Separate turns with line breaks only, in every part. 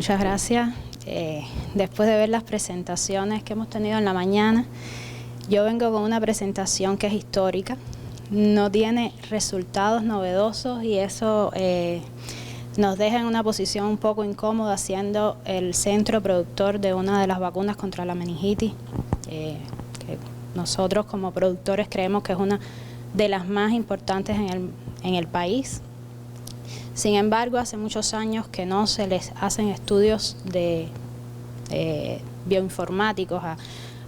Muchas gracias. Después de ver las presentaciones que hemos tenido en la mañana, yo vengo con una presentación que es histórica, no tiene resultados novedosos y eso nos deja en una posición un poco incómoda, siendo el centro productor de una de las vacunas contra la meningitis, que nosotros como productores creemos que es una de las más importantes en el país. Sin embargo, hace muchos años que no se les hacen estudios de bioinformáticos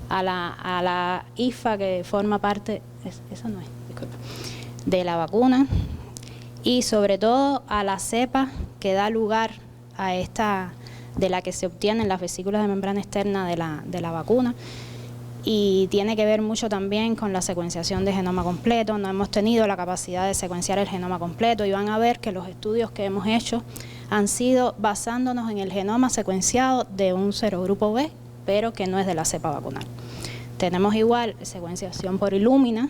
a la IFA, que forma parte, eso no es, disculpa, de la vacuna, y sobre todo a la cepa que da lugar a esta, de la que se obtienen las vesículas de membrana externa de la vacuna. Y tiene que ver mucho también con la secuenciación de genoma completo. No hemos tenido la capacidad de secuenciar el genoma completo y van a ver que los estudios que hemos hecho han sido basándonos en el genoma secuenciado de un serogrupo B, pero que no es de la cepa vacunal. Tenemos igual secuenciación por Illumina,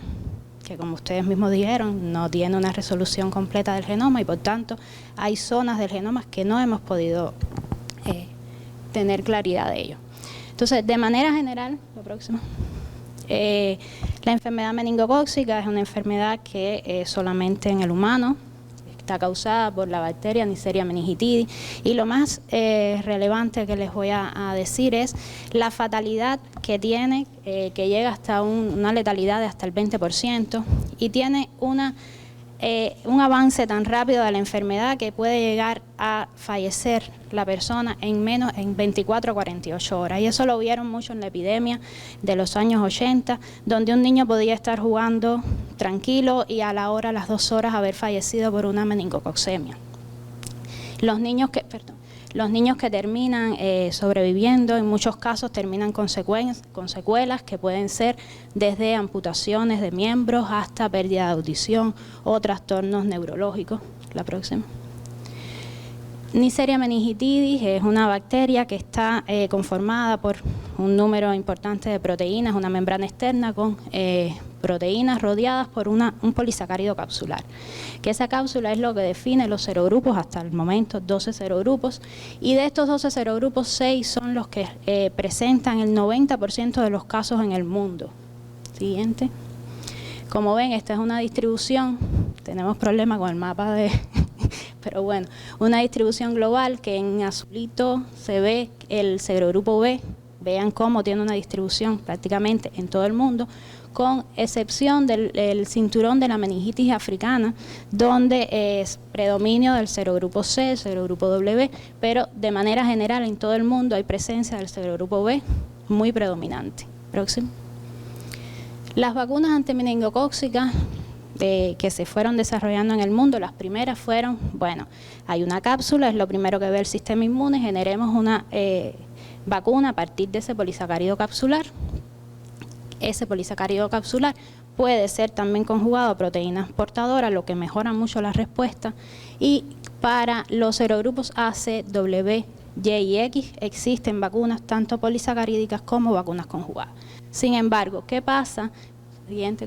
que como ustedes mismos dijeron, no tiene una resolución completa del genoma y por tanto hay zonas del genoma que no hemos podido tener claridad de ello. Entonces, de manera general, lo próximo, la enfermedad meningocócica es una enfermedad que solamente en el humano está causada por la bacteria Neisseria meningitidis, y lo más relevante que les voy a decir es la fatalidad que tiene, que llega hasta una letalidad de hasta el 20%, y tiene un avance tan rápido de la enfermedad que puede llegar a fallecer la persona en 24 a 48 horas. Y eso lo vieron mucho en la epidemia de los años 80, donde un niño podía estar jugando tranquilo y a las 2 horas haber fallecido por una meningococcemia. Los niños que terminan sobreviviendo, en muchos casos terminan con secuelas que pueden ser desde amputaciones de miembros hasta pérdida de audición o trastornos neurológicos. La próxima. Neisseria meningitidis es una bacteria que está conformada por un número importante de proteínas, una membrana externa con proteínas rodeadas por un polisacárido capsular, que esa cápsula es lo que define los serogrupos, hasta el momento 12 serogrupos, y de estos 12 serogrupos 6 son los que presentan el 90% de los casos en el mundo. Siguiente. Como ven, esta es una distribución, tenemos problemas con el mapa pero bueno, una distribución global que en azulito se ve el serogrupo B. Vean cómo tiene una distribución prácticamente en todo el mundo, con excepción del cinturón de la meningitis africana, donde es predominio del serogrupo C, el serogrupo W, pero de manera general en todo el mundo hay presencia del serogrupo B muy predominante. Próximo. Las vacunas antimeningocócicas que se fueron desarrollando en el mundo, las primeras fueron, bueno, hay una cápsula, es lo primero que ve el sistema inmune, generemos una vacuna a partir de ese polisacárido capsular. Ese polisacárido capsular puede ser también conjugado a proteínas portadoras, lo que mejora mucho la respuesta, y para los serogrupos A, C, W, Y y X existen vacunas tanto polisacarídicas como vacunas conjugadas. Sin embargo, ¿qué pasa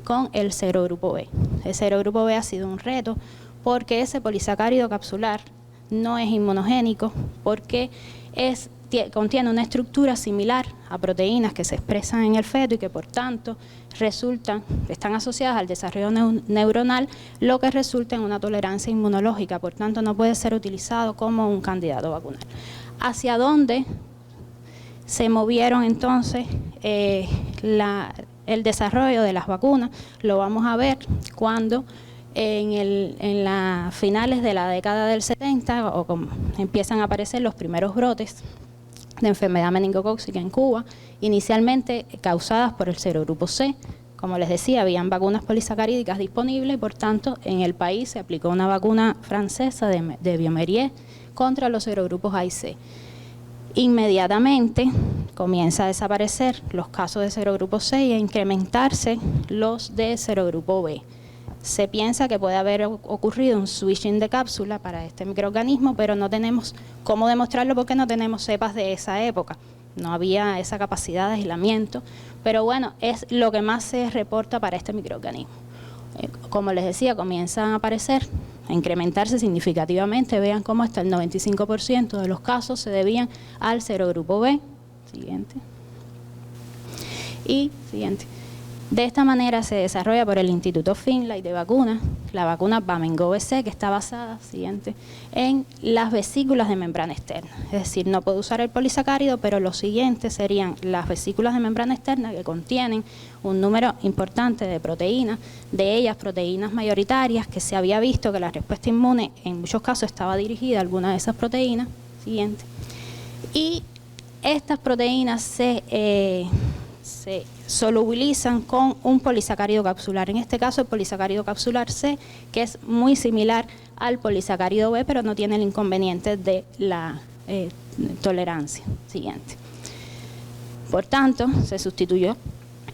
con el serogrupo B? El serogrupo B ha sido un reto porque ese polisacárido capsular no es inmunogénico, porque contiene una estructura similar a proteínas que se expresan en el feto y que por tanto están asociadas al desarrollo neuronal, lo que resulta en una tolerancia inmunológica, por tanto no puede ser utilizado como un candidato vacunal. ¿Hacia dónde se movieron entonces el desarrollo de las vacunas? Lo vamos a ver cuando en las finales de la década del 70 empiezan a aparecer los primeros brotes de enfermedad meningocócica en Cuba, inicialmente causadas por el serogrupo C. Como les decía, habían vacunas polisacarídicas disponibles y por tanto en el país se aplicó una vacuna francesa de Biomérie contra los serogrupos A y C. Inmediatamente comienza a desaparecer los casos de serogrupo C y a incrementarse los de serogrupo B. Se piensa que puede haber ocurrido un switching de cápsula para este microorganismo, pero no tenemos cómo demostrarlo porque no tenemos cepas de esa época. No había esa capacidad de aislamiento, pero bueno, es lo que más se reporta para este microorganismo. como les decía, comienzan a aparecer, a incrementarse significativamente. Vean cómo hasta el 95% de los casos se debían al serogrupo B. Siguiente. Y siguiente. De esta manera se desarrolla por el Instituto Finlay de vacunas la vacuna Bamengo-BC, que está basada, siguiente, en las vesículas de membrana externa. Es decir, no puede usar el polisacárido, pero los siguientes serían las vesículas de membrana externa, que contienen un número importante de proteínas, de ellas proteínas mayoritarias, que se había visto que la respuesta inmune en muchos casos estaba dirigida a alguna de esas proteínas. Siguiente. Y estas proteínas se solubilizan con un polisacárido capsular, en este caso el polisacárido capsular C, que es muy similar al polisacárido B, pero no tiene el inconveniente de la tolerancia. Siguiente. Por tanto, se sustituyó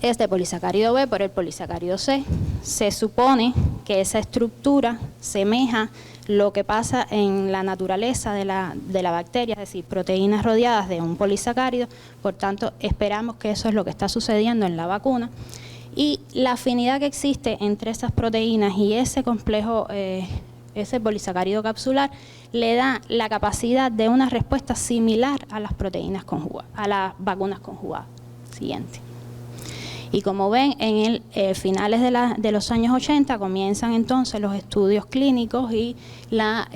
este polisacárido B por el polisacárido C. Se supone que esa estructura semeja lo que pasa en la naturaleza de la bacteria, es decir, proteínas rodeadas de un polisacárido. Por tanto, esperamos que eso es lo que está sucediendo en la vacuna. Y la afinidad que existe entre esas proteínas y ese complejo, ese polisacárido capsular, le da la capacidad de una respuesta similar a las proteínas conjugadas, a las vacunas conjugadas. Siguiente. Y como ven, en finales de los años 80 comienzan entonces los estudios clínicos y la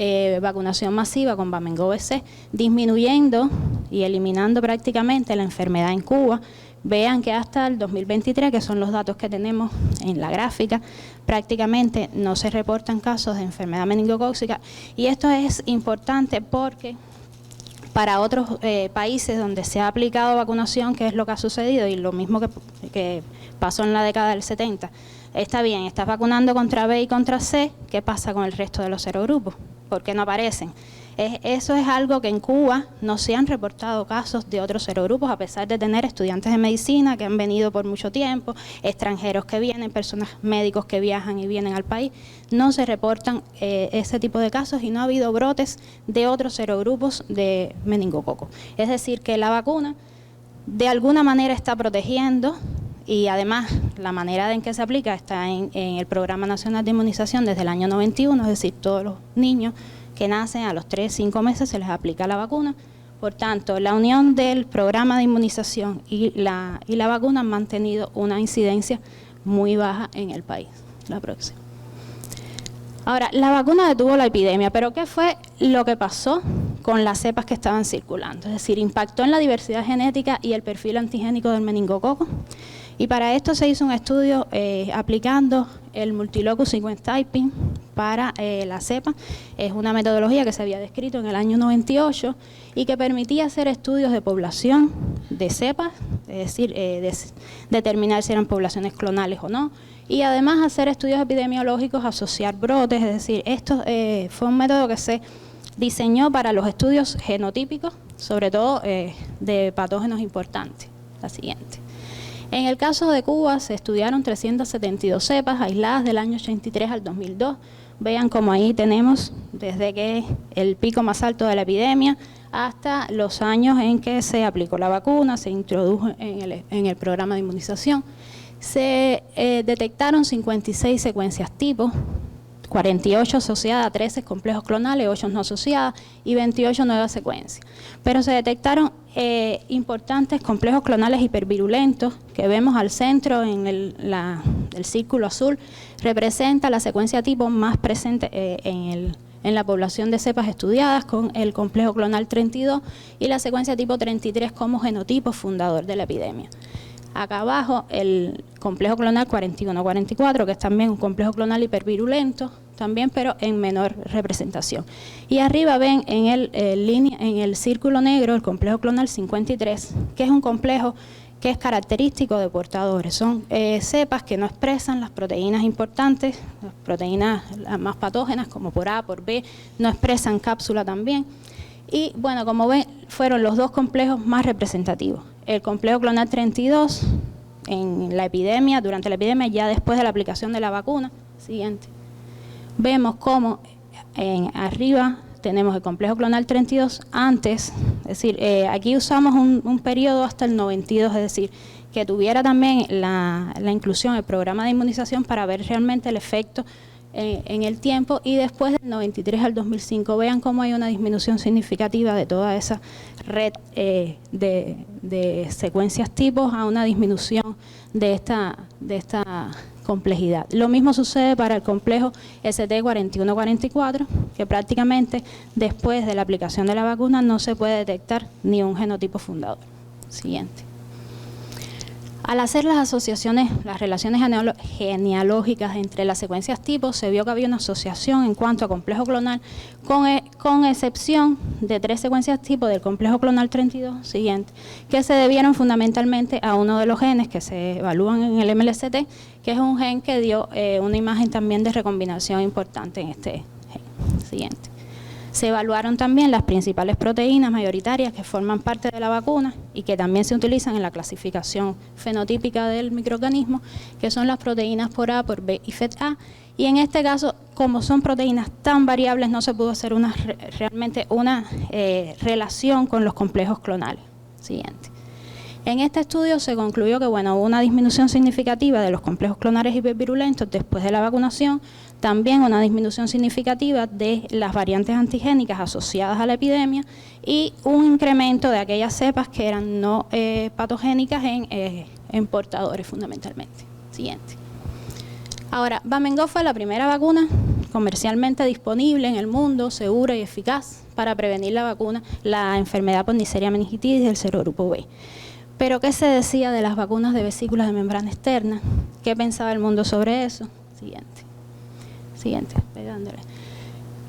vacunación masiva con Bamengo-BC, disminuyendo y eliminando prácticamente la enfermedad en Cuba. Vean que hasta el 2023, que son los datos que tenemos en la gráfica, prácticamente no se reportan casos de enfermedad meningocócica. Y esto es importante porque para otros países donde se ha aplicado vacunación, que es lo que ha sucedido y lo mismo que pasó en la década del 70, está bien, estás vacunando contra B y contra C, ¿qué pasa con el resto de los serogrupos? ¿Por qué no aparecen? Eso es algo que en Cuba no se han reportado casos de otros serogrupos, a pesar de tener estudiantes de medicina que han venido por mucho tiempo, extranjeros que vienen, personas médicos que viajan y vienen al país. No se reportan ese tipo de casos y no ha habido brotes de otros serogrupos de meningococo. Es decir, que la vacuna de alguna manera está protegiendo y además la manera en que se aplica está en el Programa Nacional de Inmunización desde el año 91, es decir, todos los niños que nacen a los 3-5 meses se les aplica la vacuna. Por tanto, la unión del programa de inmunización y la vacuna han mantenido una incidencia muy baja en el país. La próxima. Ahora, la vacuna detuvo la epidemia, pero ¿qué fue lo que pasó con las cepas que estaban circulando? Es decir, impactó en la diversidad genética y el perfil antigénico del meningococo. Y para esto se hizo un estudio aplicando el multilocus sequence typing para la cepa. Es una metodología que se había descrito en el año 98 y que permitía hacer estudios de población de cepas, es decir, determinar si eran poblaciones clonales o no, y además hacer estudios epidemiológicos, asociar brotes, es decir, esto fue un método que se diseñó para los estudios genotípicos, sobre todo de patógenos importantes. La siguiente. En el caso de Cuba se estudiaron 372 cepas aisladas del año 83 al 2002. Vean como ahí tenemos desde que el pico más alto de la epidemia hasta los años en que se aplicó la vacuna, se introdujo en el programa de inmunización. Se detectaron 56 secuencias tipo, 48 asociadas a 13 complejos clonales, 8 no asociadas y 28 nuevas secuencias. Pero se detectaron importantes complejos clonales hipervirulentos que vemos al centro en el círculo azul, representa la secuencia tipo más presente en la población de cepas estudiadas con el complejo clonal 32 y la secuencia tipo 33 como genotipo fundador de la epidemia. Acá abajo el complejo clonal 41-44, que es también un complejo clonal hipervirulento, también, pero en menor representación. Y arriba ven en el círculo negro el complejo clonal 53, que es un complejo que es característico de portadores. Son cepas que no expresan las proteínas importantes, las proteínas más patógenas como por A, por B, no expresan cápsula también. Y bueno, como ven, fueron los dos complejos más representativos. El complejo clonal 32 en la epidemia, durante la epidemia, ya después de la aplicación de la vacuna. Siguiente. Vemos cómo arriba tenemos el complejo clonal 32 antes, es decir, aquí usamos un periodo hasta el 92, es decir, que tuviera también la inclusión, el programa de inmunización para ver realmente el efecto en el tiempo, y después del 93 al 2005 vean cómo hay una disminución significativa de toda esa red de secuencias tipos a una disminución de esta complejidad. Lo mismo sucede para el complejo ST4144, que prácticamente después de la aplicación de la vacuna no se puede detectar ni un genotipo fundador. Siguiente. Al hacer las asociaciones, las relaciones genealógicas entre las secuencias tipos, se vio que había una asociación en cuanto a complejo clonal, con excepción de 3 secuencias tipos del complejo clonal 32 siguiente, que se debieron fundamentalmente a uno de los genes que se evalúan en el MLST, que es un gen que dio una imagen también de recombinación importante en este gen. Siguiente. Se evaluaron también las principales proteínas mayoritarias que forman parte de la vacuna y que también se utilizan en la clasificación fenotípica del microorganismo, que son las proteínas por A, por B y FET-A. Y en este caso, como son proteínas tan variables, no se pudo hacer realmente una relación con los complejos clonales. Siguiente. En este estudio se concluyó que hubo una disminución significativa de los complejos clonales hipervirulentos después de la vacunación, también una disminución significativa de las variantes antigénicas asociadas a la epidemia y un incremento de aquellas cepas que eran no patogénicas en portadores fundamentalmente. Siguiente. Ahora, Bamengo fue la primera vacuna comercialmente disponible en el mundo, segura y eficaz para prevenir la enfermedad por Neisseria meningitis del serogrupo B. Pero, ¿qué se decía de las vacunas de vesículas de membrana externa? ¿Qué pensaba el mundo sobre eso? Siguiente,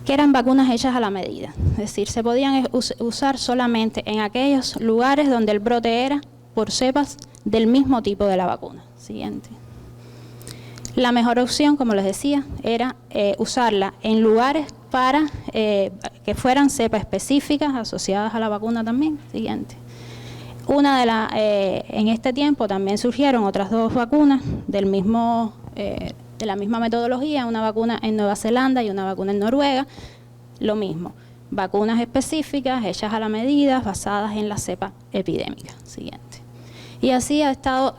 que eran vacunas hechas a la medida, es decir, se podían usar solamente en aquellos lugares donde el brote era por cepas del mismo tipo de la vacuna. Siguiente. La mejor opción, como les decía, era usarla en lugares para que fueran cepas específicas asociadas a la vacuna también. Siguiente. En este tiempo también surgieron otras 2 vacunas de la misma metodología, una vacuna en Nueva Zelanda y una vacuna en Noruega, lo mismo, vacunas específicas, hechas a la medida, basadas en la cepa epidémica. Siguiente. Y así ha estado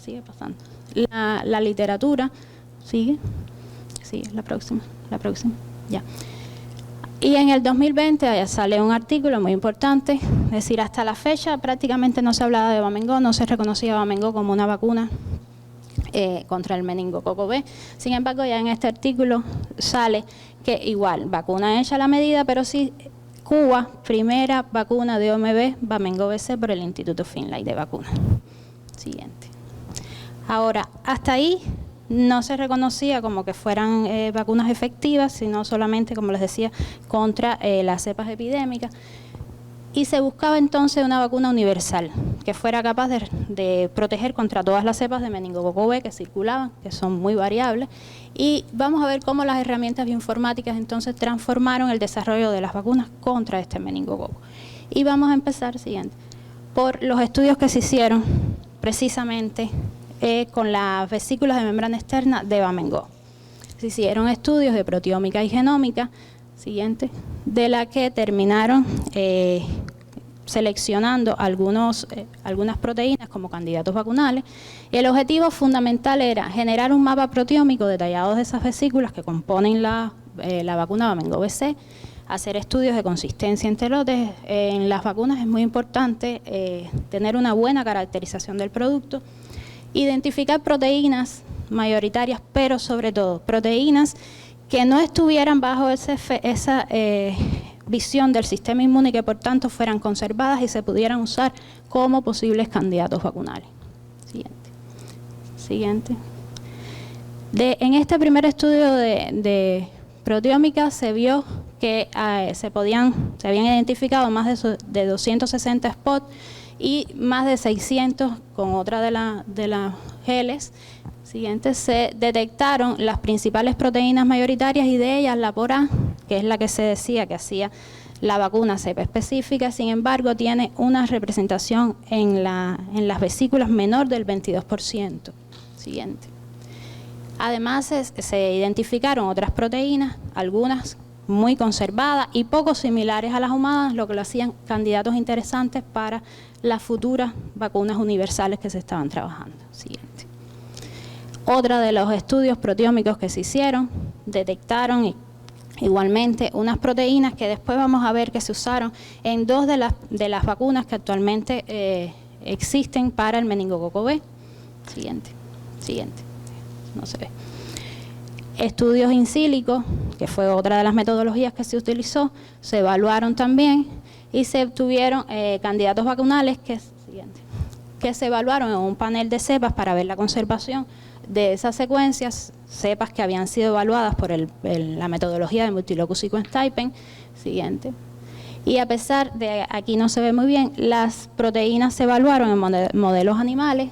sigue pasando, la literatura, sigue, la próxima, ya. Y en el 2020 sale un artículo muy importante, es decir, hasta la fecha prácticamente no se hablaba de Bamengo, no se reconocía Bamengo como una vacuna contra el meningococo B. Sin embargo, ya en este artículo sale que igual, vacuna hecha a la medida, pero sí Cuba, primera vacuna de OMB, Bamengo BC por el Instituto Finlay de Vacunas. Siguiente. Ahora, hasta ahí no se reconocía como que fueran vacunas efectivas, sino solamente, como les decía, contra las cepas epidémicas. Y se buscaba entonces una vacuna universal que fuera capaz de proteger contra todas las cepas de meningococo B que circulaban, que son muy variables. Y vamos a ver cómo las herramientas bioinformáticas entonces transformaron el desarrollo de las vacunas contra este meningococo. Y vamos a empezar, siguiente, por los estudios que se hicieron precisamente con las vesículas de membrana externa de Bamengo. Se hicieron estudios de proteómica y genómica, siguiente, de la que terminaron seleccionando algunas proteínas como candidatos vacunales, y el objetivo fundamental era generar un mapa proteómico detallado de esas vesículas que componen la vacuna Bamengo BC, hacer estudios de consistencia entre lotes. En las vacunas es muy importante tener una buena caracterización del producto, identificar proteínas mayoritarias, pero sobre todo proteínas que no estuvieran bajo esa visión del sistema inmune y que por tanto fueran conservadas y se pudieran usar como posibles candidatos vacunales. Siguiente. En este primer estudio de proteómica se vio que se habían identificado más de 260 spots y más de 600 con otra de las geles. Siguiente, se detectaron las principales proteínas mayoritarias y de ellas la por A, que es la que se decía que hacía la vacuna cepa específica, sin embargo tiene una representación en las vesículas menor del 22%. Siguiente. Además se identificaron otras proteínas, algunas muy conservadas y poco similares a las humanas, lo que lo hacían candidatos interesantes para las futuras vacunas universales que se estaban trabajando. Siguiente. Otra de los estudios proteómicos que se hicieron, detectaron igualmente unas proteínas que después vamos a ver que se usaron en dos de las vacunas que actualmente existen para el meningococo B. Siguiente. No se ve. Estudios in silico, que fue otra de las metodologías que se utilizó, se evaluaron también y se obtuvieron candidatos vacunales que se evaluaron en un panel de cepas para ver la conservación de esas secuencias, cepas que habían sido evaluadas por la metodología de Multilocus Sequence Typing. Siguiente. Y a pesar de, aquí no se ve muy bien, las proteínas se evaluaron en modelos animales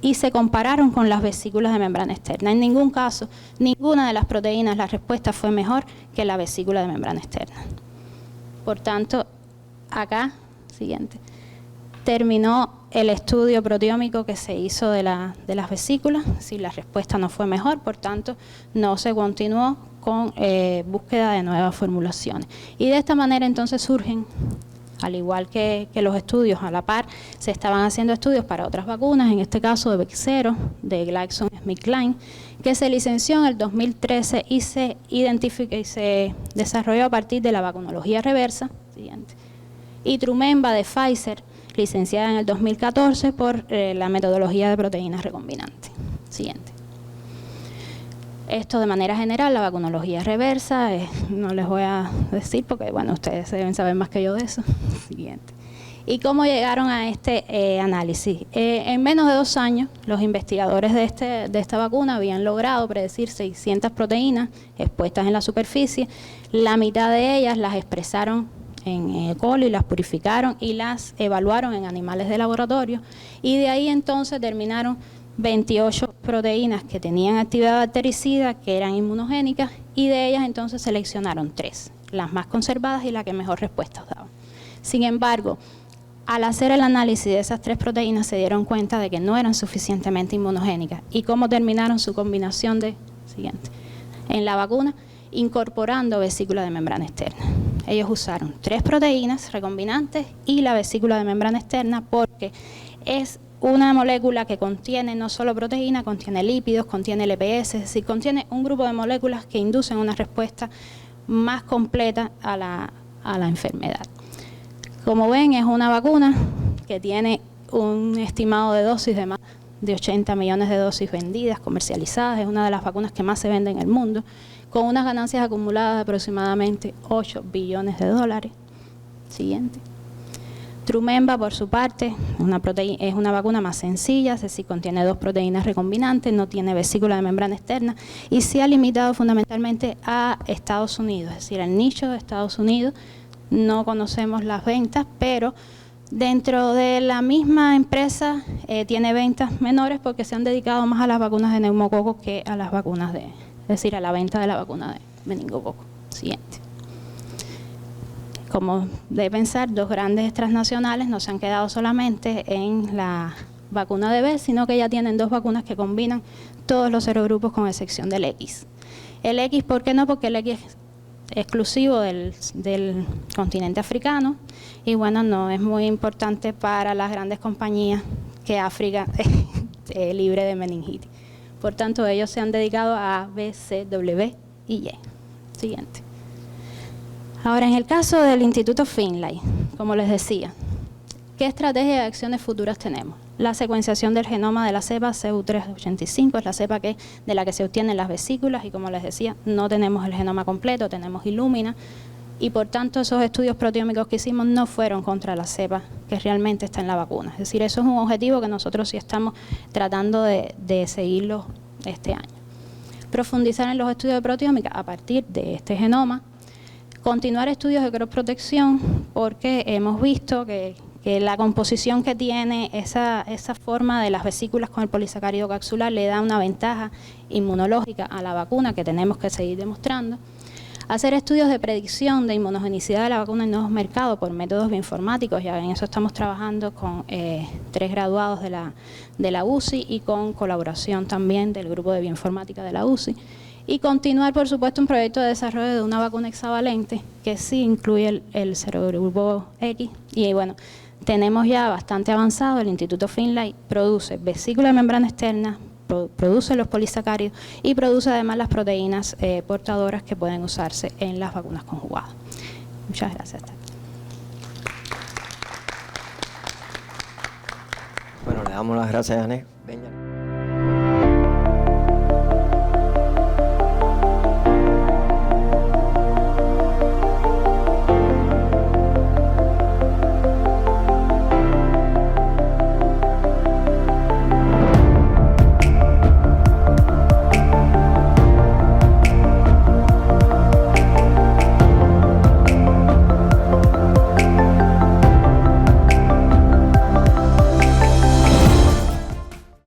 y se compararon con las vesículas de membrana externa. En ningún caso, ninguna de las proteínas, la respuesta fue mejor que la vesícula de membrana externa. Por tanto, acá, siguiente, terminó el estudio proteómico que se hizo de las vesículas. Si la respuesta no fue mejor, por tanto, no se continuó con búsqueda de nuevas formulaciones. Y de esta manera entonces surgen, al igual que los estudios a la par, se estaban haciendo estudios para otras vacunas, en este caso de Bexsero, de GlaxoSmithKline, que se licenció en el 2013 y se identificó y se desarrolló a partir de la vacunología reversa. Siguiente. Y Trumemba de Pfizer, licenciada en el 2014 por la metodología de proteínas recombinantes. Siguiente. Esto de manera general, la vacunología reversa, no les voy a decir porque, bueno, ustedes deben saber más que yo de eso. Siguiente. ¿Y cómo llegaron a este análisis? En menos de 2 años, los investigadores de esta vacuna habían logrado predecir 600 proteínas expuestas en la superficie. La mitad de ellas las expresaron en E. coli, las purificaron y las evaluaron en animales de laboratorio. Y de ahí entonces terminaron 28 proteínas que tenían actividad bactericida, que eran inmunogénicas, y de ellas entonces seleccionaron 3, las más conservadas y las que mejor respuestas daban. Sin embargo, al hacer el análisis de esas 3 proteínas se dieron cuenta de que no eran suficientemente inmunogénicas. ¿Y cómo terminaron su combinación en la vacuna? Incorporando vesícula de membrana externa. Ellos usaron 3 proteínas recombinantes y la vesícula de membrana externa porque es una molécula que contiene no solo proteína, contiene lípidos, contiene LPS, es decir, contiene un grupo de moléculas que inducen una respuesta más completa a la enfermedad. Como ven, es una vacuna que tiene un estimado de dosis de más de 80 millones de dosis vendidas, comercializadas, es una de las vacunas que más se vende en el mundo, con unas ganancias acumuladas de aproximadamente 8 billones de dólares. Siguiente. Trumemba, por su parte, es una vacuna más sencilla, es decir, contiene 2 proteínas recombinantes, no tiene vesícula de membrana externa y se ha limitado fundamentalmente a Estados Unidos, es decir, el nicho de Estados Unidos. No conocemos las ventas, pero dentro de la misma empresa tiene ventas menores porque se han dedicado más a las vacunas de neumococo que a las vacunas es decir, a la venta de la vacuna de meningococo. Siguiente. Como de pensar, 2 grandes transnacionales no se han quedado solamente en la vacuna de B, sino que ya tienen 2 vacunas que combinan todos los serogrupos con excepción del X. El X, ¿por qué no? Porque el X es exclusivo del continente africano y bueno, no es muy importante para las grandes compañías que África esté libre de meningitis. Por tanto, ellos se han dedicado a A, B, C, W y Y. Siguiente. Ahora, en el caso del Instituto Finlay, como les decía, ¿qué estrategia de acciones futuras tenemos? La secuenciación del genoma de la cepa CU385 es la cepa de la que se obtienen las vesículas y, como les decía, no tenemos el genoma completo, tenemos Illumina y, por tanto, esos estudios proteómicos que hicimos no fueron contra la cepa que realmente está en la vacuna. Es decir, eso es un objetivo que nosotros sí estamos tratando de seguirlo este año. Profundizar en los estudios de proteómica a partir de este genoma. Continuar estudios de cross-protección porque hemos visto que la composición que tiene esa forma de las vesículas con el polisacárido capsular le da una ventaja inmunológica a la vacuna que tenemos que seguir demostrando. Hacer estudios de predicción de inmunogenicidad de la vacuna en nuevos mercados por métodos bioinformáticos, ya en eso estamos trabajando con 3 graduados de la UCI y con colaboración también del grupo de bioinformática de la UCI. y continuar, por supuesto, un proyecto de desarrollo de una vacuna hexavalente que sí incluye el serogrupo X. Y bueno, tenemos ya bastante avanzado, el Instituto Finlay produce vesícula de membrana externa, produce los polisacáridos y produce además las proteínas portadoras que pueden usarse en las vacunas conjugadas. Muchas gracias.
Bueno, le damos las gracias a Anet.